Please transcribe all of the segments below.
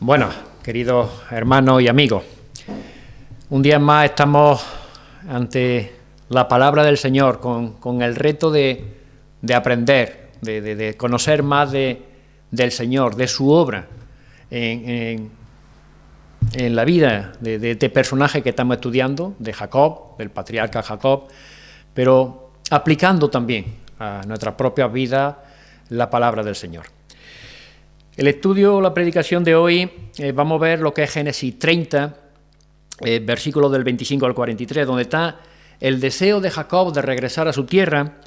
Bueno, queridos hermanos y amigos, un día más estamos ante la palabra del Señor con el reto de aprender, de conocer más del Señor, de su obra en la vida de este personaje que estamos estudiando, de Jacob, del patriarca Jacob, pero aplicando también a nuestras propias vidas la palabra del Señor. El estudio, la predicación de hoy, vamos a ver lo que es Génesis 30, versículos del 25 al 43, donde está el deseo de Jacob de regresar a su tierra,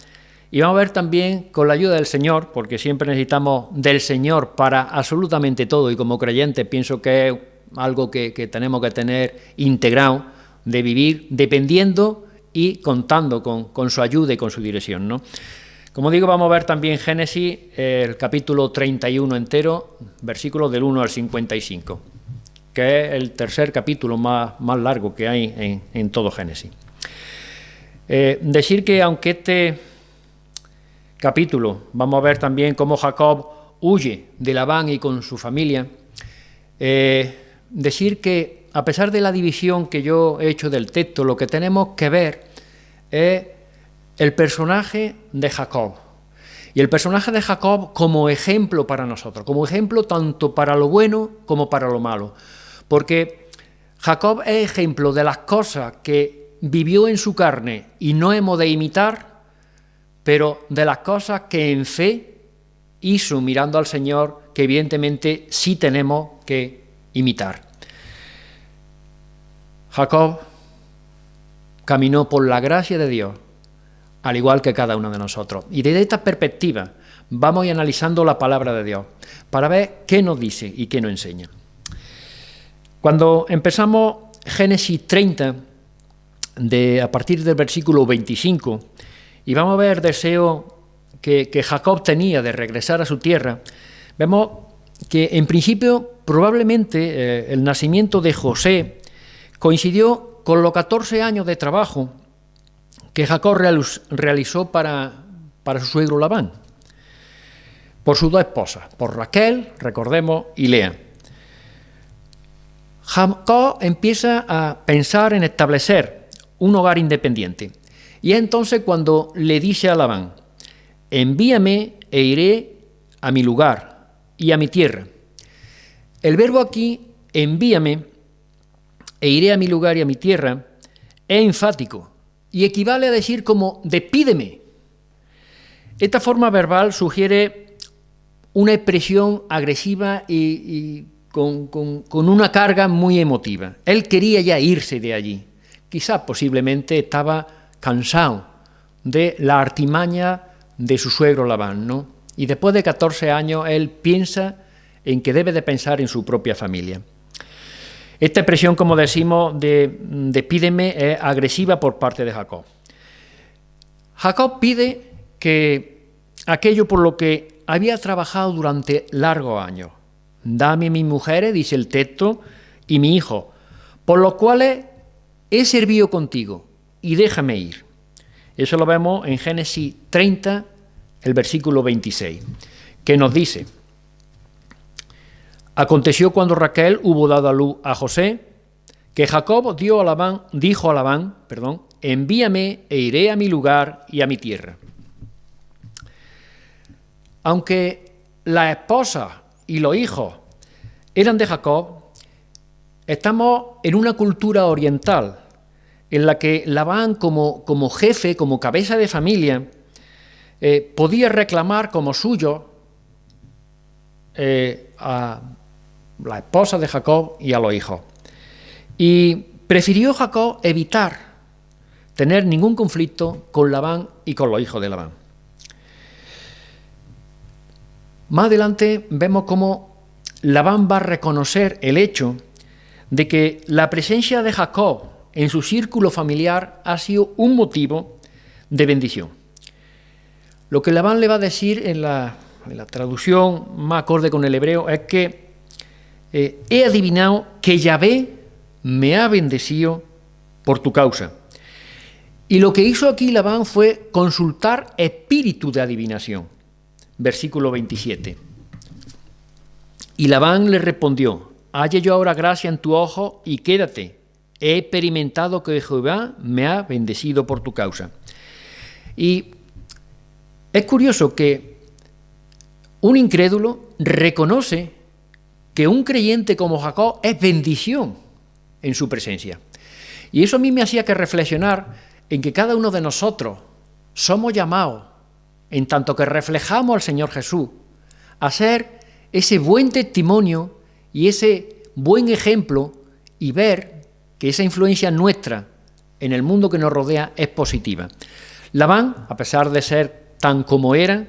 y vamos a ver también, con la ayuda del Señor, porque siempre necesitamos del Señor para absolutamente todo, y como creyentes pienso que es algo que tenemos que tener integrado, de vivir dependiendo y contando con su ayuda y con su dirección, ¿no? Como digo, vamos a ver también Génesis, el capítulo 31 entero, versículos del 1 al 55, que es el tercer capítulo más largo que hay en todo Génesis. Decir que aunque este capítulo, vamos a ver también cómo Jacob huye de Labán y con su familia, decir que a pesar de la división que yo he hecho del texto, lo que tenemos que ver es el personaje de Jacob. Y el personaje de Jacob como ejemplo para nosotros, como ejemplo tanto para lo bueno como para lo malo. Porque Jacob es ejemplo de las cosas que vivió en su carne y no hemos de imitar, pero de las cosas que en fe hizo mirando al Señor, que evidentemente sí tenemos que imitar. Jacob caminó por la gracia de Dios, al igual que cada uno de nosotros. Y desde esta perspectiva vamos a ir analizando la palabra de Dios para ver qué nos dice y qué nos enseña. Cuando empezamos Génesis 30, a partir del versículo 25, y vamos a ver el deseo que Jacob tenía de regresar a su tierra, vemos que en principio probablemente el nacimiento de José coincidió con los 14 años de trabajo que Jacob realizó para su suegro Labán, por sus dos esposas, por Raquel, recordemos, y Lea. Jacob empieza a pensar en establecer un hogar independiente, y es entonces cuando le dice a Labán: envíame e iré a mi lugar y a mi tierra. El verbo aquí, envíame e iré a mi lugar y a mi tierra, es enfático y equivale a decir como despídeme. Esta forma verbal sugiere una expresión agresiva y con una carga muy emotiva. Él quería ya irse de allí. Quizás posiblemente estaba cansado de la artimaña de su suegro Labán, ¿no? Y después de 14 años él piensa en que debe de pensar en su propia familia. Esta expresión, como decimos, de despídeme, es agresiva por parte de Jacob. Jacob pide que aquello por lo que había trabajado durante largos años, dame mis mujeres, dice el texto, y mi hijo, por los cuales he servido contigo, y déjame ir. Eso lo vemos en Génesis 30, el versículo 26, que nos dice: aconteció cuando Raquel hubo dado a luz a José, que Jacob dijo a Labán, envíame e iré a mi lugar y a mi tierra. Aunque las esposas y los hijos eran de Jacob, estamos en una cultura oriental en la que Labán como jefe, como cabeza de familia, podía reclamar como suyo a la esposa de Jacob y a los hijos. Y prefirió Jacob evitar tener ningún conflicto con Labán y con los hijos de Labán. Más adelante vemos cómo Labán va a reconocer el hecho de que la presencia de Jacob en su círculo familiar ha sido un motivo de bendición. Lo que Labán le va a decir en la traducción más acorde con el hebreo es que he adivinado que Yahvé me ha bendecido por tu causa. Y lo que hizo aquí Labán fue consultar espíritu de adivinación. Versículo 27. Y Labán le respondió: halle yo ahora gracia en tu ojo y quédate. He experimentado que Jehová me ha bendecido por tu causa. Y es curioso que un incrédulo reconoce que un creyente como Jacob es bendición en su presencia. Y eso a mí me hacía que reflexionar en que cada uno de nosotros somos llamados, en tanto que reflejamos al Señor Jesús, a ser ese buen testimonio y ese buen ejemplo y ver que esa influencia nuestra en el mundo que nos rodea es positiva. Labán, a pesar de ser tan como era,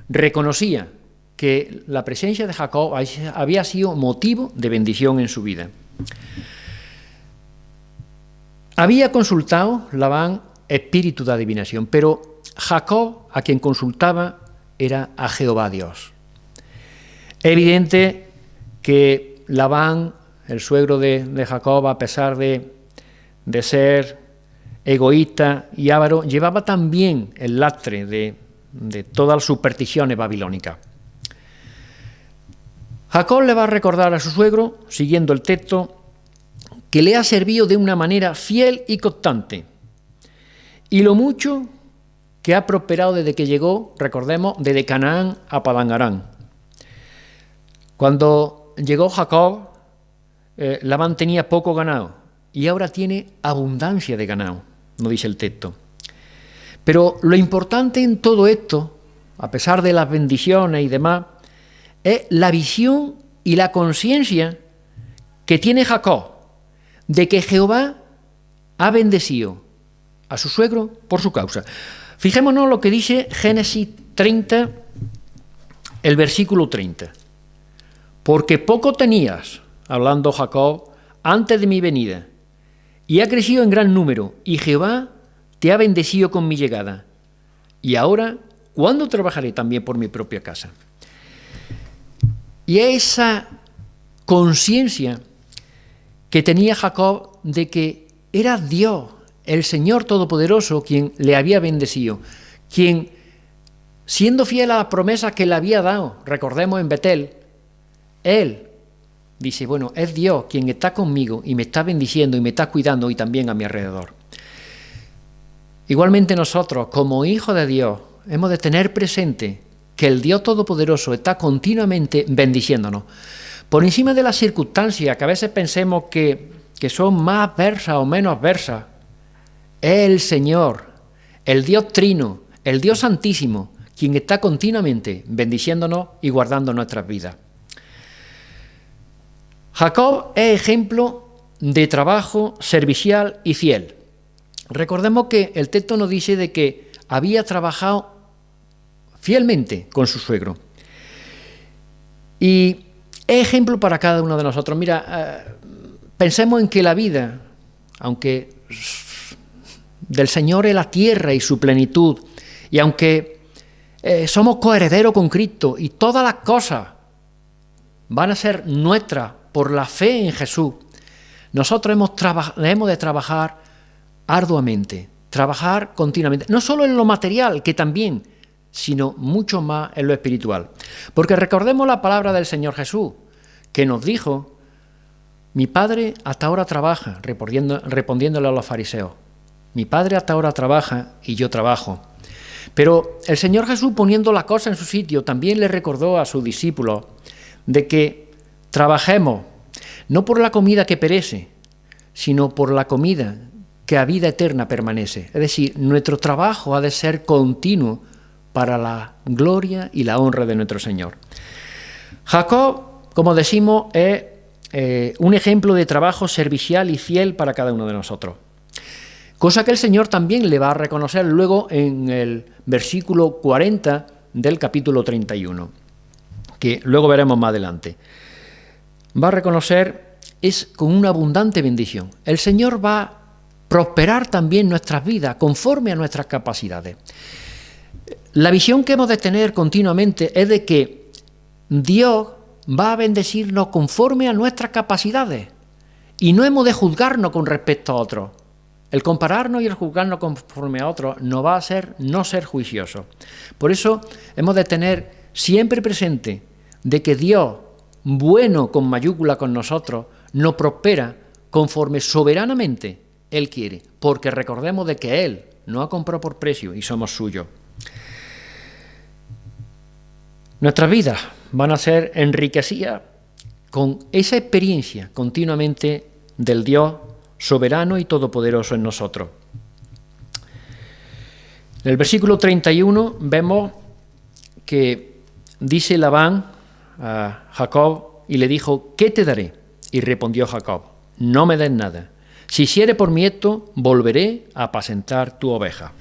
reconocía que la presencia de Jacob había sido motivo de bendición en su vida. Había consultado Labán espíritu de adivinación, pero Jacob, a quien consultaba, era a Jehová Dios. Es evidente que Labán, el suegro de Jacob, a pesar de ser egoísta y avaro, llevaba también el lastre de todas las supersticiones babilónicas. Jacob le va a recordar a su suegro, siguiendo el texto, que le ha servido de una manera fiel y constante, y lo mucho que ha prosperado desde que llegó, recordemos, desde Canaán a Padán Aram. Cuando llegó Jacob, Labán tenía poco ganado, y ahora tiene abundancia de ganado, nos dice el texto. Pero lo importante en todo esto, a pesar de las bendiciones y demás, es la visión y la conciencia que tiene Jacob de que Jehová ha bendecido a su suegro por su causa. Fijémonos lo que dice Génesis 30, el versículo 30. Porque poco tenías, hablando Jacob, antes de mi venida, y ha crecido en gran número, y Jehová te ha bendecido con mi llegada. Y ahora, ¿cuándo trabajaré también por mi propia casa? Y esa conciencia que tenía Jacob de que era Dios, el Señor Todopoderoso, quien le había bendecido, quien, siendo fiel a las promesas que le había dado, recordemos en Betel, él dice, bueno, es Dios quien está conmigo y me está bendiciendo y me está cuidando y también a mi alrededor. Igualmente nosotros, como hijos de Dios, hemos de tener presente que el Dios Todopoderoso está continuamente bendiciéndonos. Por encima de las circunstancias que a veces pensemos que son más adversas o menos adversas, es el Señor, el Dios Trino, el Dios Santísimo, quien está continuamente bendiciéndonos y guardando nuestras vidas. Jacob es ejemplo de trabajo servicial y fiel. Recordemos que el texto nos dice de que había trabajado fielmente con su suegro. Y es ejemplo para cada uno de nosotros. Mira, pensemos en que la vida, aunque del Señor es la tierra y su plenitud, y aunque somos coherederos con Cristo y todas las cosas van a ser nuestras por la fe en Jesús, nosotros hemos de trabajar arduamente, trabajar continuamente, no solo en lo material, que también, sino mucho más en lo espiritual. Porque recordemos la palabra del Señor Jesús, que nos dijo, mi Padre hasta ahora trabaja, respondiéndole a los fariseos, mi Padre hasta ahora trabaja y yo trabajo. Pero el Señor Jesús, poniendo la cosa en su sitio, también le recordó a sus discípulos de que trabajemos, no por la comida que perece, sino por la comida que a vida eterna permanece. Es decir, nuestro trabajo ha de ser continuo para la gloria y la honra de nuestro Señor. Jacob, como decimos, es un ejemplo de trabajo servicial y fiel para cada uno de nosotros. Cosa que el Señor también le va a reconocer luego en el versículo 40 del capítulo 31, que luego veremos más adelante. Va a reconocer es con una abundante bendición. El Señor va a prosperar también nuestras vidas conforme a nuestras capacidades. La visión que hemos de tener continuamente es de que Dios va a bendecirnos conforme a nuestras capacidades y no hemos de juzgarnos con respecto a otros. El compararnos y el juzgarnos conforme a otros nos va a hacer no ser juiciosos. Por eso hemos de tener siempre presente de que Dios bueno con mayúscula con nosotros, nos prospera conforme soberanamente Él quiere, porque recordemos de que Él nos ha comprado por precio y somos suyos. Nuestras vidas van a ser enriquecidas con esa experiencia continuamente del Dios soberano y todopoderoso en nosotros. En el versículo 31 vemos que dice Labán a Jacob y le dijo: ¿qué te daré? Y respondió Jacob: no me des nada. Si hiciere por mí esto, volveré a apacentar tu oveja.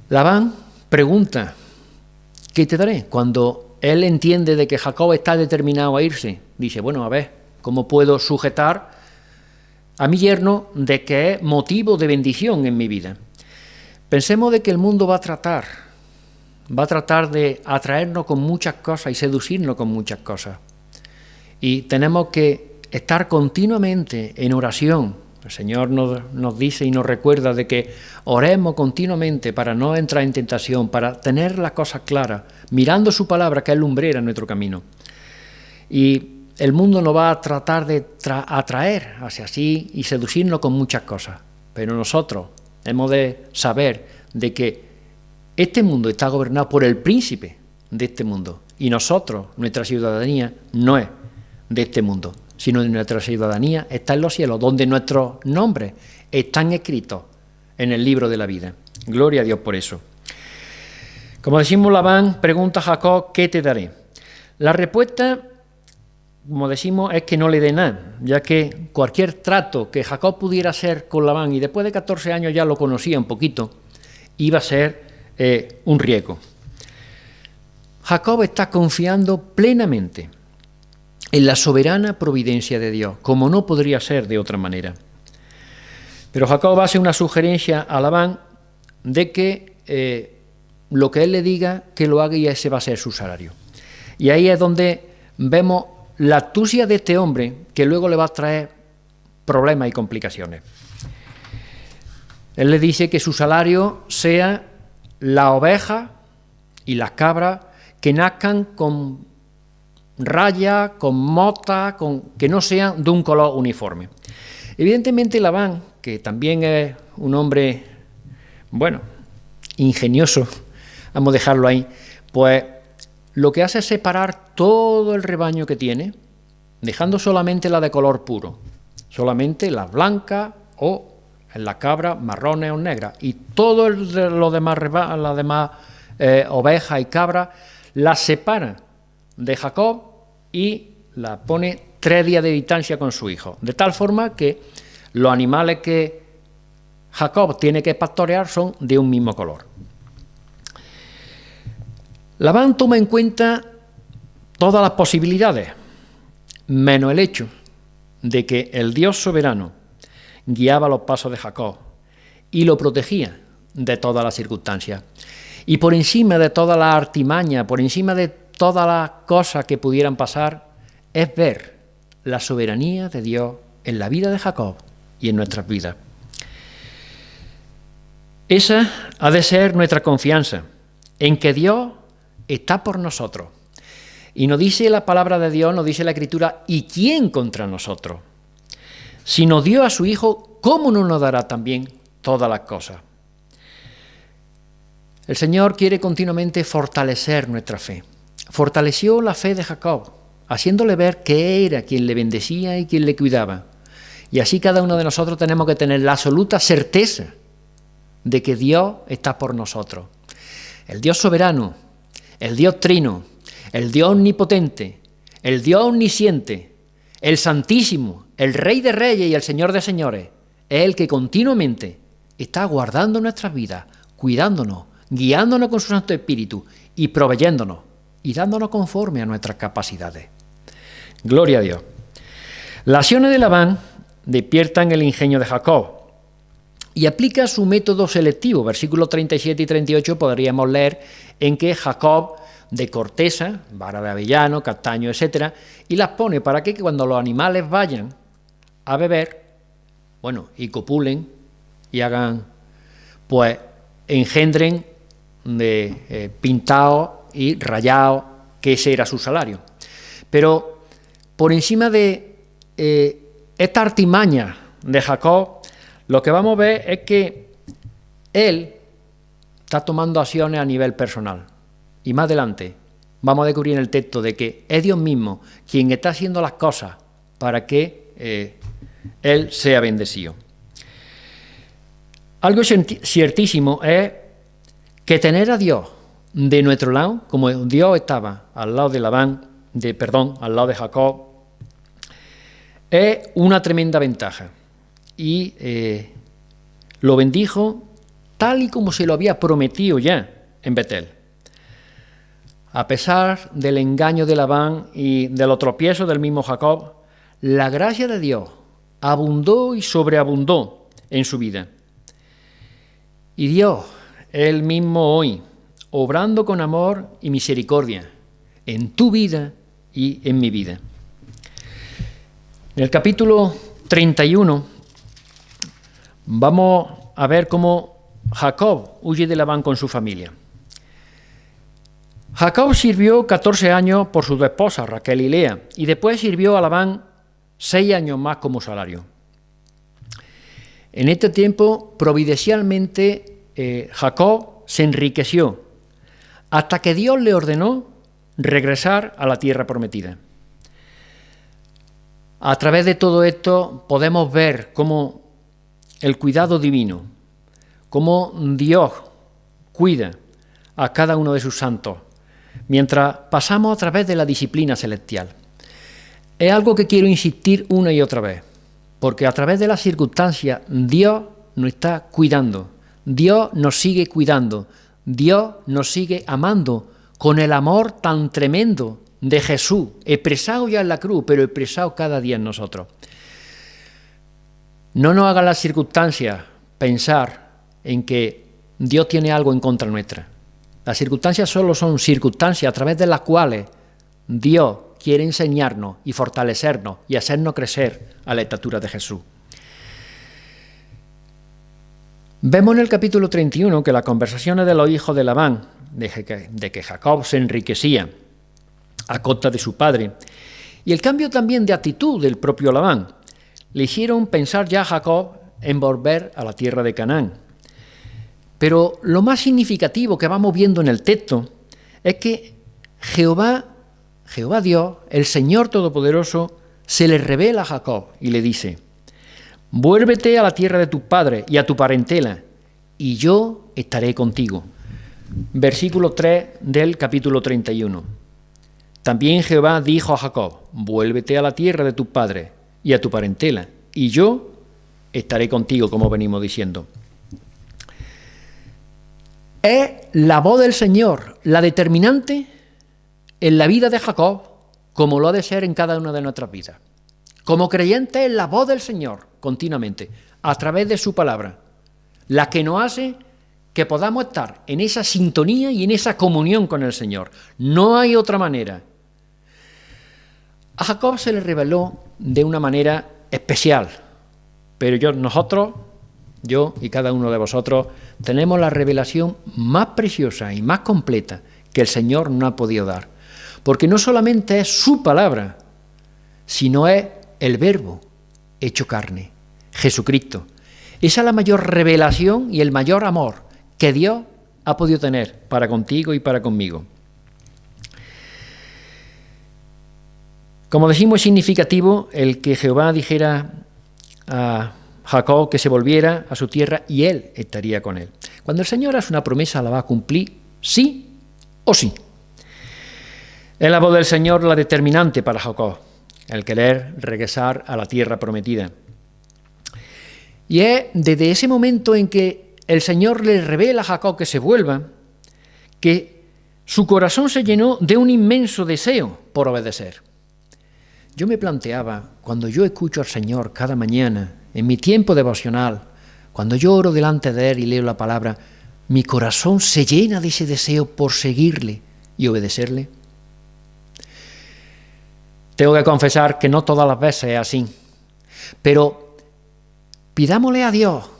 Labán pregunta: ¿qué te daré? Cuando él entiende de que Jacob está determinado a irse, dice: bueno, a ver, ¿cómo puedo sujetar a mi yerno de que es motivo de bendición en mi vida? Pensemos de que el mundo va a tratar de atraernos con muchas cosas y seducirnos con muchas cosas. Y tenemos que estar continuamente en oración. El Señor nos dice y nos recuerda de que oremos continuamente para no entrar en tentación, para tener las cosas claras, mirando su palabra, que es lumbrera en nuestro camino. Y el mundo nos va a tratar de atraer hacia sí y seducirnos con muchas cosas. Pero nosotros hemos de saber de que este mundo está gobernado por el príncipe de este mundo. Y nosotros, nuestra ciudadanía, no es de este mundo, sino de nuestra ciudadanía está en los cielos, donde nuestros nombres están escritos en el libro de la vida. Gloria a Dios por eso. Como decimos, Labán pregunta a Jacob: ¿qué te daré? La respuesta, como decimos, es que no le dé nada, ya que cualquier trato que Jacob pudiera hacer con Labán, y después de 14 años ya lo conocía un poquito, iba a ser un riesgo. Jacob está confiando plenamente en la soberana providencia de Dios, como no podría ser de otra manera. Pero Jacob hace una sugerencia a Labán de que lo que él le diga, que lo haga, y ese va a ser su salario. Y ahí es donde vemos la astucia de este hombre, que luego le va a traer problemas y complicaciones. Él le dice que su salario sea la oveja y las cabras que nazcan con rayas, con motas, que no sean de un color uniforme. Evidentemente Labán, que también es un hombre, bueno, ingenioso, vamos a dejarlo ahí, pues lo que hace es separar todo el rebaño que tiene, dejando solamente la de color puro, solamente las blancas o en las cabras marrones o negras, y todo lo demás, las demás ovejas y cabras las separa de Jacob y las pone 3 días de distancia con su hijo, de tal forma que los animales que Jacob tiene que pastorear son de un mismo color. Labán toma en cuenta todas las posibilidades, menos el hecho de que el Dios soberano guiaba los pasos de Jacob y lo protegía de todas las circunstancias. Y por encima de toda la artimaña, por encima de todas las cosas que pudieran pasar, es ver la soberanía de Dios en la vida de Jacob y en nuestras vidas. Esa ha de ser nuestra confianza, en que Dios está por nosotros. Y nos dice la palabra de Dios, nos dice la Escritura: ¿y quién contra nosotros? Si nos dio a su Hijo, ¿cómo no nos dará también todas las cosas? El Señor quiere continuamente fortalecer nuestra fe. Fortaleció la fe de Jacob, haciéndole ver que era quien le bendecía y quien le cuidaba. Y así cada uno de nosotros tenemos que tener la absoluta certeza de que Dios está por nosotros. El Dios soberano, el Dios trino, el Dios omnipotente, el Dios omnisciente, el Santísimo, el Rey de Reyes y el Señor de Señores, es el que continuamente está guardando nuestras vidas, cuidándonos, guiándonos con su Santo Espíritu y proveyéndonos y dándonos conforme a nuestras capacidades. Gloria a Dios. Las acciones de Labán despiertan el ingenio de Jacob y aplica su método selectivo. Versículos 37 y 38 podríamos leer en que Jacob de corteza, vara de avellano, castaño, etcétera, y las pone para que cuando los animales vayan a beber, bueno, y copulen y hagan, pues, engendren de pintados y rayados que ese era su salario. Pero por encima de esta artimaña de Jacob, lo que vamos a ver es que él está tomando acciones a nivel personal. Y más adelante vamos a descubrir en el texto de que es Dios mismo quien está haciendo las cosas para que él sea bendecido. Algo ciertísimo es que tener a Dios de nuestro lado, como Dios estaba al lado de al lado de Jacob, es una tremenda ventaja. Y lo bendijo tal y como se lo había prometido ya en Betel. A pesar del engaño de Labán y de los tropiezos del mismo Jacob, la gracia de Dios abundó y sobreabundó en su vida. Y Dios, Él mismo hoy, obrando con amor y misericordia en tu vida y en mi vida. En el capítulo 31 vamos a ver cómo Jacob huye de Labán con su familia. Jacob sirvió 14 años por sus dos esposas, Raquel y Lea, y después sirvió a Labán 6 años más como salario. En este tiempo, providencialmente, Jacob se enriqueció hasta que Dios le ordenó regresar a la tierra prometida. A través de todo esto podemos ver cómo el cuidado divino, cómo Dios cuida a cada uno de sus santos, mientras pasamos a través de la disciplina celestial. Es algo que quiero insistir una y otra vez, porque a través de las circunstancias Dios nos está cuidando, Dios nos sigue cuidando, Dios nos sigue amando con el amor tan tremendo de Jesús, expresado ya en la cruz, pero expresado cada día en nosotros. No nos hagan las circunstancias pensar en que Dios tiene algo en contra nuestra. Las circunstancias solo son circunstancias a través de las cuales Dios quiere enseñarnos y fortalecernos y hacernos crecer a la estatura de Jesús. Vemos en el capítulo 31 que las conversaciones de los hijos de Labán, de que Jacob se enriquecía a costa de su padre, y el cambio también de actitud del propio Labán, le hicieron pensar ya a Jacob en volver a la tierra de Canaán. Pero lo más significativo que vamos viendo en el texto es que Jehová Dios, el Señor Todopoderoso, se le revela a Jacob y le dice: vuélvete a la tierra de tu padre y a tu parentela, y yo estaré contigo. Versículo 3 del capítulo 31. También Jehová dijo a Jacob: vuélvete a la tierra de tu padre y a tu parentela, y yo estaré contigo, como venimos diciendo. Es la voz del Señor la determinante en la vida de Jacob, como lo ha de ser en cada una de nuestras vidas. Como creyente es la voz del Señor continuamente, a través de su palabra, la que nos hace que podamos estar en esa sintonía y en esa comunión con el Señor. No hay otra manera. A Jacob se le reveló de una manera especial, pero yo y cada uno de vosotros, tenemos la revelación más preciosa y más completa que el Señor nos ha podido dar. Porque no solamente es su palabra, sino es el Verbo hecho carne, Jesucristo. Esa es la mayor revelación y el mayor amor que Dios ha podido tener para contigo y para conmigo. Como decimos, es significativo el que Jehová dijera a Jacob que se volviera a su tierra y él estaría con él. Cuando el Señor hace una promesa, la va a cumplir sí o sí. Es la voz del Señor la determinante para Jacob, el querer regresar a la tierra prometida. Y es desde ese momento en que el Señor le revela a Jacob que se vuelva, que su corazón se llenó de un inmenso deseo por obedecer. Yo me planteaba, cuando yo escucho al Señor cada mañana, en mi tiempo devocional, cuando yo oro delante de Él y leo la palabra, mi corazón se llena de ese deseo por seguirle y obedecerle. Tengo que confesar que no todas las veces es así, pero pidámosle a Dios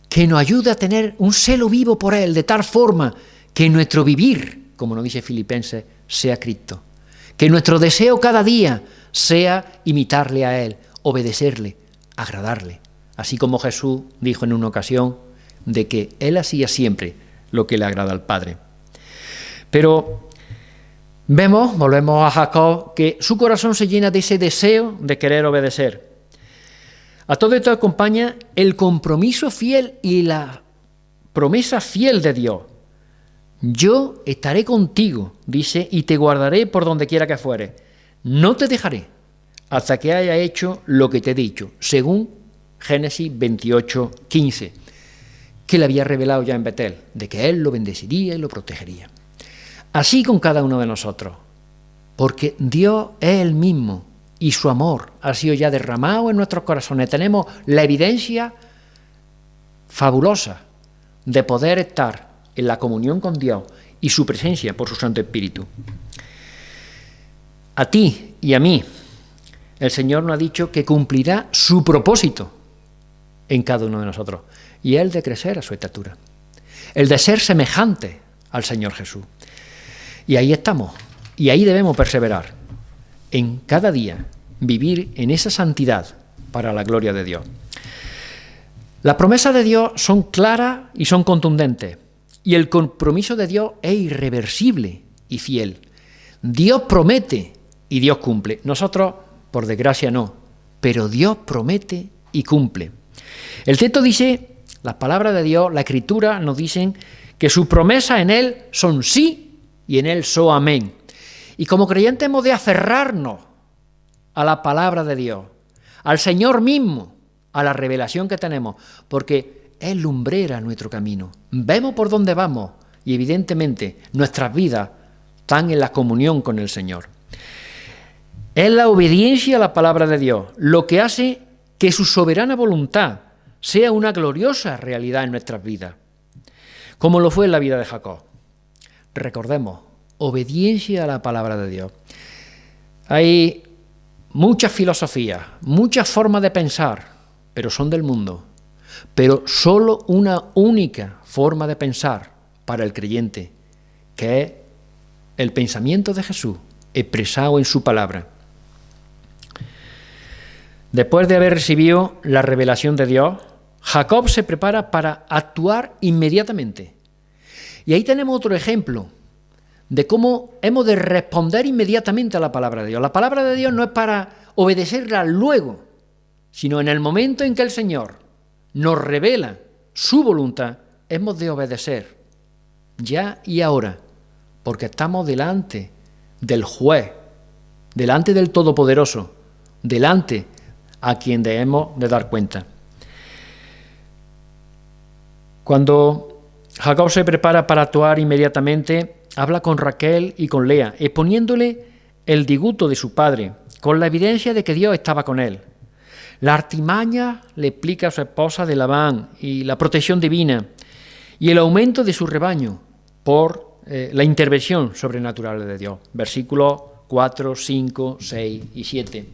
que nos ayude a tener un celo vivo por Él, de tal forma que nuestro vivir, como nos dice Filipenses, sea Cristo. Que nuestro deseo cada día sea imitarle a Él, obedecerle, agradarle. Así como Jesús dijo en una ocasión de que Él hacía siempre lo que le agrada al Padre. Pero volvemos a Jacob, que su corazón se llena de ese deseo de querer obedecer. A todo esto acompaña el compromiso fiel y la promesa fiel de Dios. Yo estaré contigo, dice, y te guardaré por donde quiera que fueres. No te dejaré hasta que haya hecho lo que te he dicho, según Génesis 28:15, que le había revelado ya en Betel, de que Él lo bendeciría y lo protegería. Así con cada uno de nosotros, porque Dios es el mismo y su amor ha sido ya derramado en nuestros corazones. Tenemos la evidencia fabulosa de poder estar en la comunión con Dios y su presencia por su Santo Espíritu. A ti y a mí, el Señor nos ha dicho que cumplirá su propósito en cada uno de nosotros, y es el de crecer a su estatura, el de ser semejante al Señor Jesús. Y ahí estamos, y ahí debemos perseverar, en cada día vivir en esa santidad para la gloria de Dios. Las promesas de Dios son claras y son contundentes, y el compromiso de Dios es irreversible y fiel. Dios promete y Dios cumple. Nosotros, por desgracia, no, pero Dios promete y cumple. El texto dice, las palabras de Dios, la Escritura nos dicen que sus promesas en Él son sí y en Él son amén. Y como creyentes hemos de aferrarnos a la palabra de Dios, al Señor mismo, a la revelación que tenemos, porque es lumbrera nuestro camino. Vemos por dónde vamos y evidentemente nuestras vidas están en la comunión con el Señor. Es la obediencia a la palabra de Dios lo que hace que su soberana voluntad sea una gloriosa realidad en nuestras vidas, como lo fue en la vida de Jacob. Recordemos, obediencia a la palabra de Dios. Hay muchas filosofías, muchas formas de pensar, pero son del mundo. Pero solo una única forma de pensar para el creyente, que es el pensamiento de Jesús expresado en su palabra. Después de haber recibido la revelación de Dios, Jacob se prepara para actuar inmediatamente. Y ahí tenemos otro ejemplo de cómo hemos de responder inmediatamente a la palabra de Dios. La palabra de Dios no es para obedecerla luego, sino en el momento en que el Señor nos revela su voluntad, hemos de obedecer ya y ahora, porque estamos delante del juez, delante del Todopoderoso, delante a quien debemos de dar cuenta. Cuando Jacob se prepara para actuar inmediatamente, habla con Raquel y con Lea, exponiéndole el disgusto de su padre, con la evidencia de que Dios estaba con él. La artimaña le explica a su esposa de Labán y la protección divina y el aumento de su rebaño por la intervención sobrenatural de Dios. Versículos 4, 5, 6 y 7.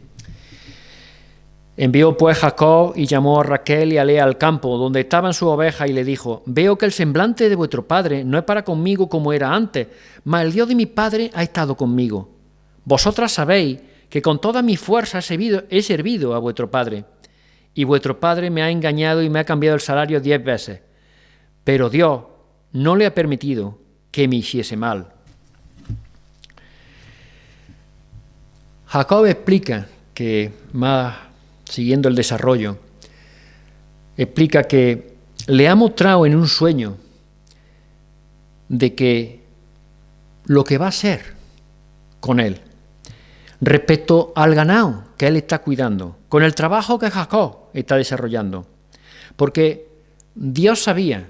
Envió pues Jacob y llamó a Raquel y a Lea al campo donde estaban sus ovejas y le dijo: veo que el semblante de vuestro padre no es para conmigo como era antes, mas el Dios de mi padre ha estado conmigo. Vosotras sabéis que con toda mi fuerza he servido a vuestro padre, y vuestro padre me ha engañado y me ha cambiado el salario 10 veces, pero Dios no le ha permitido que me hiciese mal. Jacob explica que, más siguiendo el desarrollo, explica que le ha mostrado en un sueño de que lo que va a hacer con él, respecto al ganado que él está cuidando, con el trabajo que Jacob está desarrollando, porque Dios sabía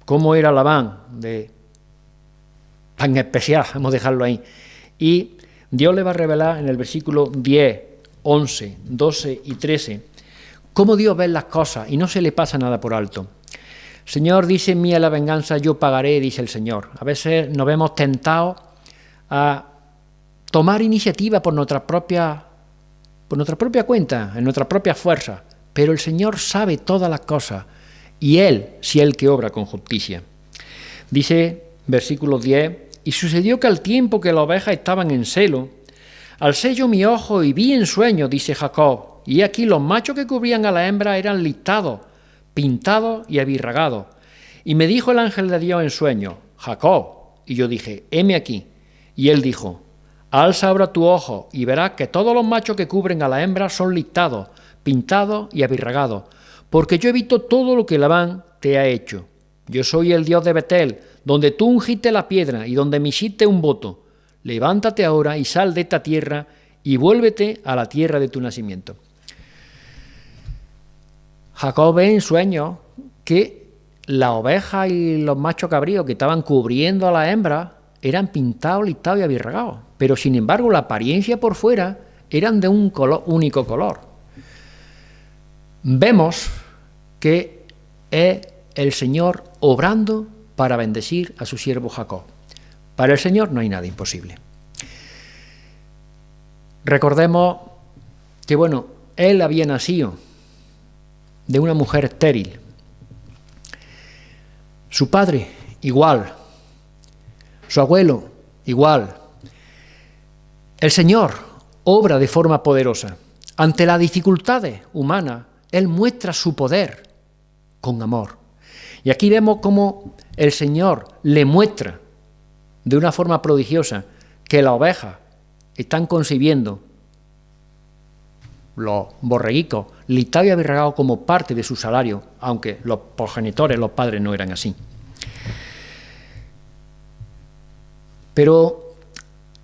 cómo era Labán, tan especial, vamos a dejarlo ahí, y Dios le va a revelar en el versículo 10, 11, 12 y 13 cómo Dios ve las cosas y no se le pasa nada por alto. Señor dice: mía la venganza, yo pagaré, dice el Señor. A veces nos vemos tentados a tomar iniciativa por nuestra propia cuenta, en nuestra propia fuerza, pero el Señor sabe todas las cosas y Él, si Él que obra con justicia. Dice, versículo 10, y sucedió que al tiempo que las ovejas estaban en celo, Alcé yo mi ojo y vi en sueño, dice Jacob, y aquí los machos que cubrían a la hembra eran listados, pintados y abirragados. Y me dijo el ángel de Dios en sueño, Jacob, y yo dije, heme aquí. Y él dijo, alza ahora tu ojo y verás que todos los machos que cubren a la hembra son listados, pintados y abirragados, porque yo he visto todo lo que Labán te ha hecho. Yo soy el Dios de Betel, donde tú ungiste la piedra y donde me hiciste un voto. Levántate ahora y sal de esta tierra y vuélvete a la tierra de tu nacimiento. Jacob ve en sueños que las ovejas y los machos cabríos que estaban cubriendo a la hembra eran pintados, listados y abirragados, pero sin embargo la apariencia por fuera eran de un único color. Vemos que es el Señor obrando para bendecir a su siervo Jacob. Para el Señor no hay nada imposible. Recordemos que, él había nacido de una mujer estéril. Su padre, igual. Su abuelo, igual. El Señor obra de forma poderosa. Ante las dificultades humanas, Él muestra su poder con amor. Y aquí vemos cómo el Señor le muestra de una forma prodigiosa que las ovejas están concibiendo los borreguicos listados y abirragados como parte de su salario, aunque los progenitores, los padres, no eran así. Pero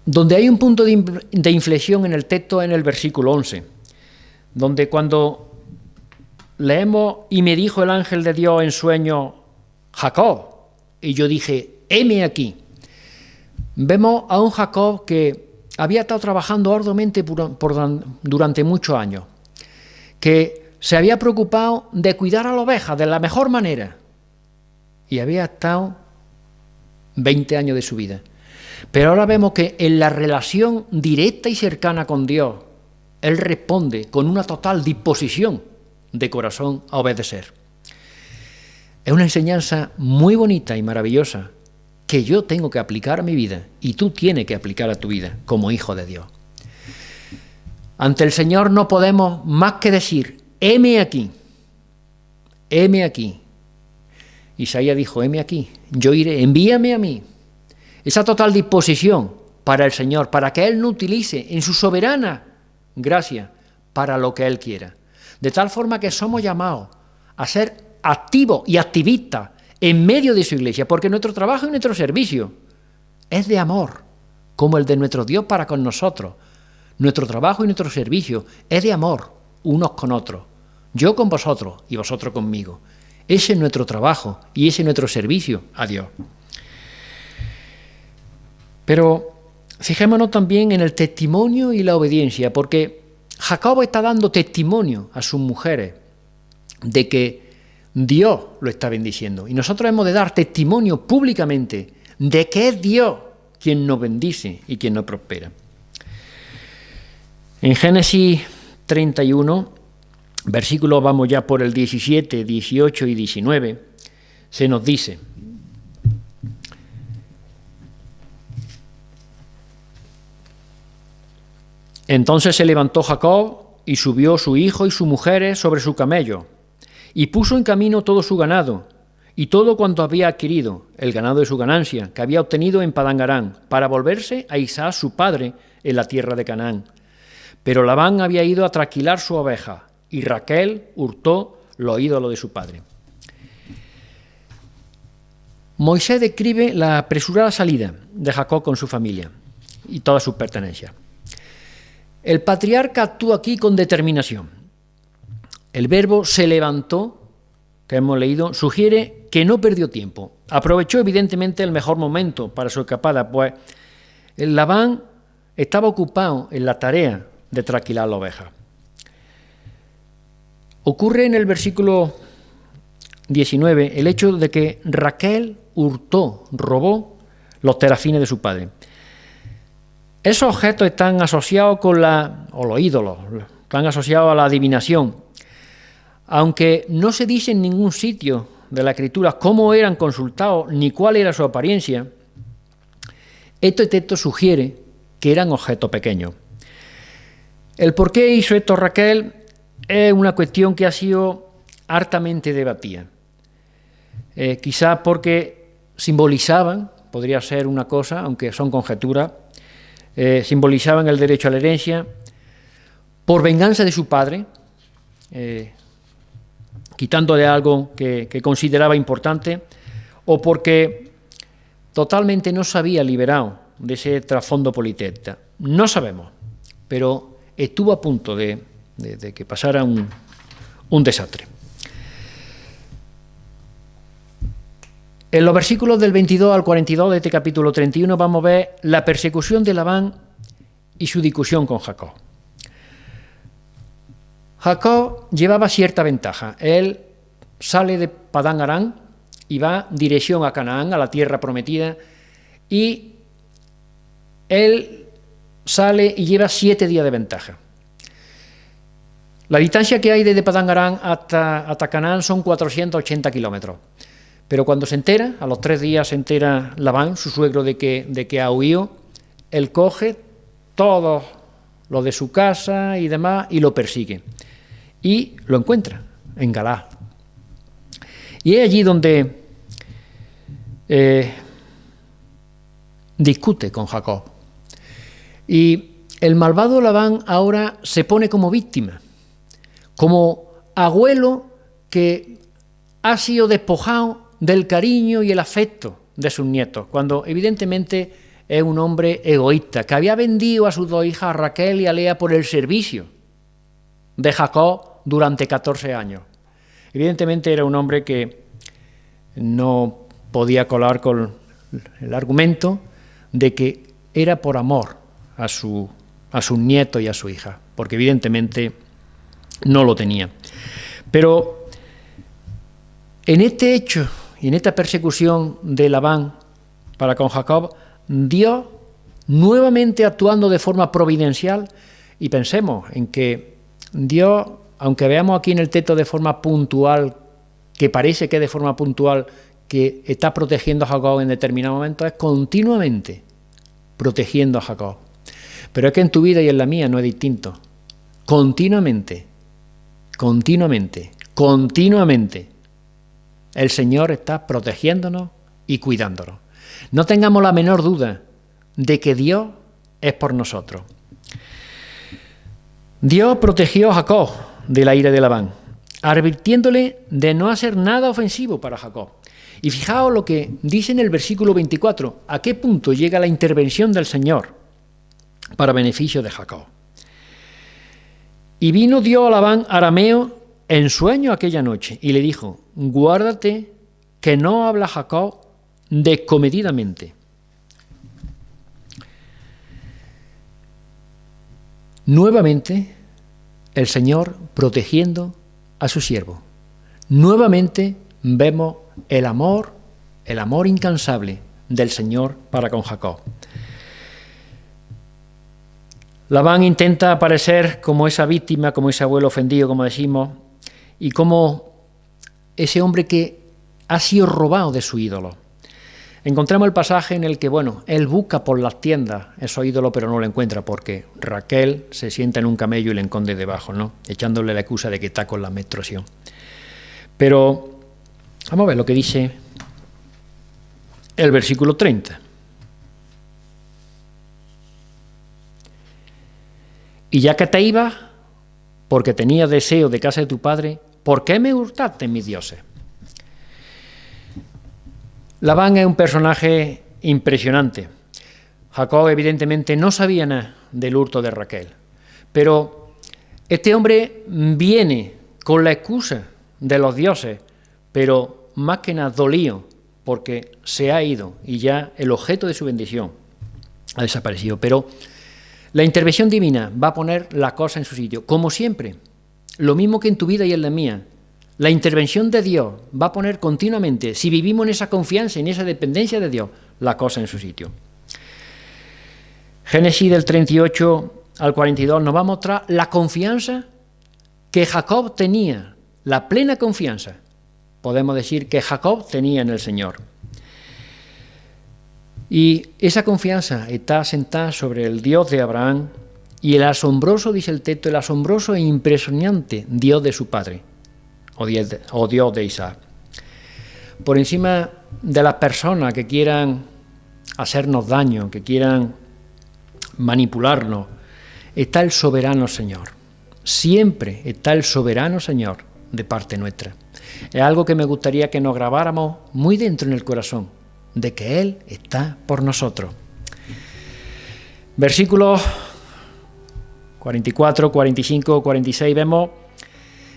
donde hay un punto de inflexión en el texto, en el versículo 11, donde cuando leemos, y me dijo el ángel de Dios en sueño, Jacob, y yo dije, heme aquí. Vemos a un Jacob que había estado trabajando arduamente durante muchos años, que se había preocupado de cuidar a la oveja de la mejor manera, y había estado 20 años de su vida. Pero ahora vemos que en la relación directa y cercana con Dios, Él responde con una total disposición de corazón a obedecer. Es una enseñanza muy bonita y maravillosa que yo tengo que aplicar a mi vida y tú tienes que aplicar a tu vida como hijo de Dios. Ante el Señor no podemos más que decir, heme aquí, heme aquí. Isaías dijo, heme aquí, yo iré, envíame a mí. Esa total disposición para el Señor, para que Él nos utilice en su soberana gracia para lo que Él quiera. De tal forma que somos llamados a ser activos y activistas en medio de su iglesia, porque nuestro trabajo y nuestro servicio es de amor, como el de nuestro Dios para con nosotros. Nuestro trabajo y nuestro servicio es de amor unos con otros, yo con vosotros y vosotros conmigo. Ese es nuestro trabajo y ese es nuestro servicio a Dios. Pero fijémonos también en el testimonio y la obediencia, porque Jacob está dando testimonio a sus mujeres de que Dios lo está bendiciendo. Y nosotros hemos de dar testimonio públicamente de que es Dios quien nos bendice y quien nos prospera. En Génesis 31, versículos, vamos ya por el 17, 18 y 19, se nos dice: Entonces se levantó Jacob y subió su hijo y sus mujeres sobre su camello, y puso en camino todo su ganado, y todo cuanto había adquirido, el ganado de su ganancia, que había obtenido en Padán Aram, para volverse a Isaac su padre en la tierra de Canaán. Pero Labán había ido a trasquilar su oveja, y Raquel hurtó los ídolos de su padre. Moisés describe la apresurada salida de Jacob con su familia y todas sus pertenencias. El patriarca actúa aquí con determinación. El verbo se levantó, que hemos leído, sugiere que no perdió tiempo. Aprovechó evidentemente el mejor momento para su escapada, pues el Labán estaba ocupado en la tarea de trasquilar la oveja. Ocurre en el versículo 19 el hecho de que Raquel hurtó, robó los terafines de su padre. Esos objetos están asociados con los ídolos, están asociados a la adivinación. Aunque no se dice en ningún sitio de la Escritura cómo eran consultados ni cuál era su apariencia, este texto sugiere que eran objetos pequeños. El por qué hizo esto Raquel es una cuestión que ha sido hartamente debatida. Quizás porque simbolizaban, podría ser una cosa, aunque son conjeturas, simbolizaban el derecho a la herencia, por venganza de su padre, quitándole algo que consideraba importante, o porque totalmente no se había liberado de ese trasfondo politeísta. No sabemos, pero estuvo a punto de que pasara un desastre. En los versículos del 22 al 42 de este capítulo 31 vamos a ver la persecución de Labán y su discusión con Jacob. Jacob llevaba cierta ventaja. Él sale de Padán Aram y va dirección a Canaán, a la tierra prometida, y él sale y lleva 7 días de ventaja. La distancia que hay desde Padán Aram hasta Canaán son 480 kilómetros. Pero cuando se entera, a los 3 días se entera Labán, su suegro, de que ha huido, él coge todo lo de su casa y demás y lo persigue. Y lo encuentra en Galaad. Y es allí donde discute con Jacob. Y el malvado Labán ahora se pone como víctima, como abuelo que ha sido despojado del cariño y el afecto de sus nietos, cuando evidentemente es un hombre egoísta, que había vendido a sus 2 hijas, a Raquel y a Lea, por el servicio de Jacob durante 14 años. Evidentemente era un hombre que no podía colar con el argumento de que era por amor a sus nietos y a su hija, porque evidentemente no lo tenía. Pero en este hecho y en esta persecución de Labán para con Jacob, Dios nuevamente actuando de forma providencial, y pensemos en que Dios, aunque veamos aquí en el texto de forma puntual, que parece que es de forma puntual, que está protegiendo a Jacob en determinado momento, es continuamente protegiendo a Jacob. Pero es que en tu vida y en la mía no es distinto. Continuamente, el Señor está protegiéndonos y cuidándonos. No tengamos la menor duda de que Dios es por nosotros. Dios protegió a Jacob de la ira de Labán, advirtiéndole de no hacer nada ofensivo para Jacob. Y fijaos lo que dice en el versículo 24, a qué punto llega la intervención del Señor para beneficio de Jacob. Y vino Dios a Labán arameo en sueño aquella noche y le dijo: guárdate que no habla Jacob descomedidamente. Nuevamente el Señor protegiendo a su siervo. Nuevamente vemos el amor incansable del Señor para con Jacob. Labán intenta aparecer como esa víctima, como ese abuelo ofendido, como decimos, y como ese hombre que ha sido robado de su ídolo. Encontramos el pasaje en el que, él busca por las tiendas esos ídolos, pero no lo encuentra, porque Raquel se sienta en un camello y le esconde debajo, ¿no?, echándole la excusa de que está con la menstruación. Pero vamos a ver lo que dice el versículo 30. Y ya que te ibas, porque tenías deseo de casa de tu padre, ¿por qué me hurtaste mis dioses? Labán es un personaje impresionante. Jacob evidentemente no sabía nada del hurto de Raquel, pero este hombre viene con la excusa de los dioses, pero más que nada dolido porque se ha ido y ya el objeto de su bendición ha desaparecido. Pero la intervención divina va a poner la cosa en su sitio, como siempre, lo mismo que en tu vida y en la mía. La intervención de Dios va a poner continuamente, si vivimos en esa confianza, en esa dependencia de Dios, la cosa en su sitio. Génesis del 38 al 42 nos va a mostrar la confianza que Jacob tenía, la plena confianza, podemos decir, que Jacob tenía en el Señor. Y esa confianza está asentada sobre el Dios de Abraham y el asombroso, dice el texto, el asombroso e impresionante Dios de su padre, o Dios de Isaac. Por encima de las personas que quieran hacernos daño, que quieran manipularnos, está el soberano Señor. Siempre está el soberano Señor de parte nuestra. Es algo que me gustaría que nos grabáramos muy dentro en el corazón, de que Él está por nosotros. Versículos 44, 45, 46, vemos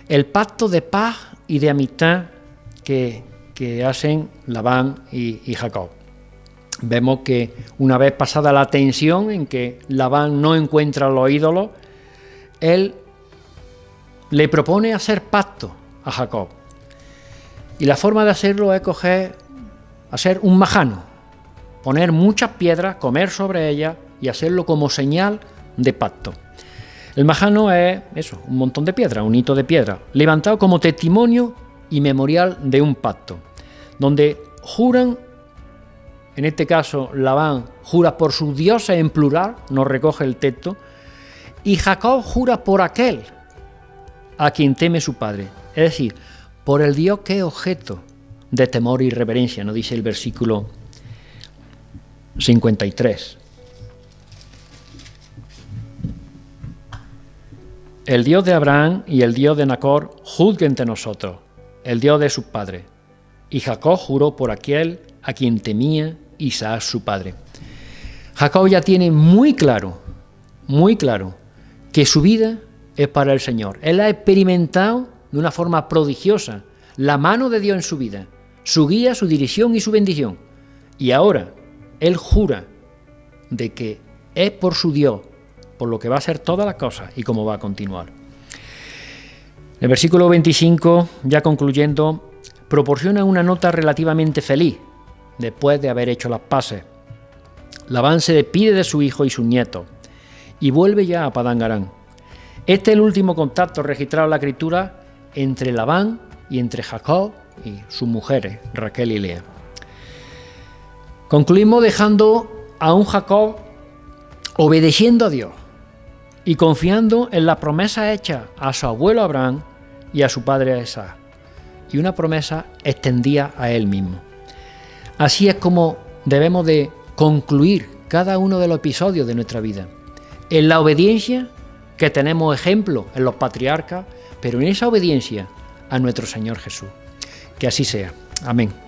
el pacto de paz y de amistad que hacen Labán y Jacob. Vemos que una vez pasada la tensión en que Labán no encuentra los ídolos, él le propone hacer pacto a Jacob. Y la forma de hacerlo es hacer un majano, poner muchas piedras, comer sobre ellas y hacerlo como señal de pacto. El majano es eso, un montón de piedras, un hito de piedra, levantado como testimonio y memorial de un pacto, donde juran, en este caso Labán jura por sus dioses en plural, nos recoge el texto, y Jacob jura por aquel a quien teme su padre, es decir, por el Dios que es objeto de temor y reverencia, nos dice el versículo 53. El Dios de Abraham y el Dios de Nacor juzgue entre nosotros, el Dios de sus padres. Y Jacob juró por aquel a quien temía Isaac su padre. Jacob ya tiene muy claro, que su vida es para el Señor. Él ha experimentado de una forma prodigiosa la mano de Dios en su vida, su guía, su dirección y su bendición. Y ahora él jura de que es por su Dios, por lo que va a hacer todas las cosas y cómo va a continuar. El versículo 25, ya concluyendo, proporciona una nota relativamente feliz después de haber hecho las paces. Labán se despide de su hijo y sus nietos y vuelve ya a Padán Aram. Este es el último contacto registrado en la Escritura entre Labán y entre Jacob y sus mujeres, Raquel y Lea. Concluimos dejando a un Jacob obedeciendo a Dios y confiando en la promesa hecha a su abuelo Abraham y a su padre Isaac, y una promesa extendida a él mismo. Así es como debemos de concluir cada uno de los episodios de nuestra vida, en la obediencia, que tenemos ejemplo en los patriarcas, pero en esa obediencia a nuestro Señor Jesús. Que así sea. Amén.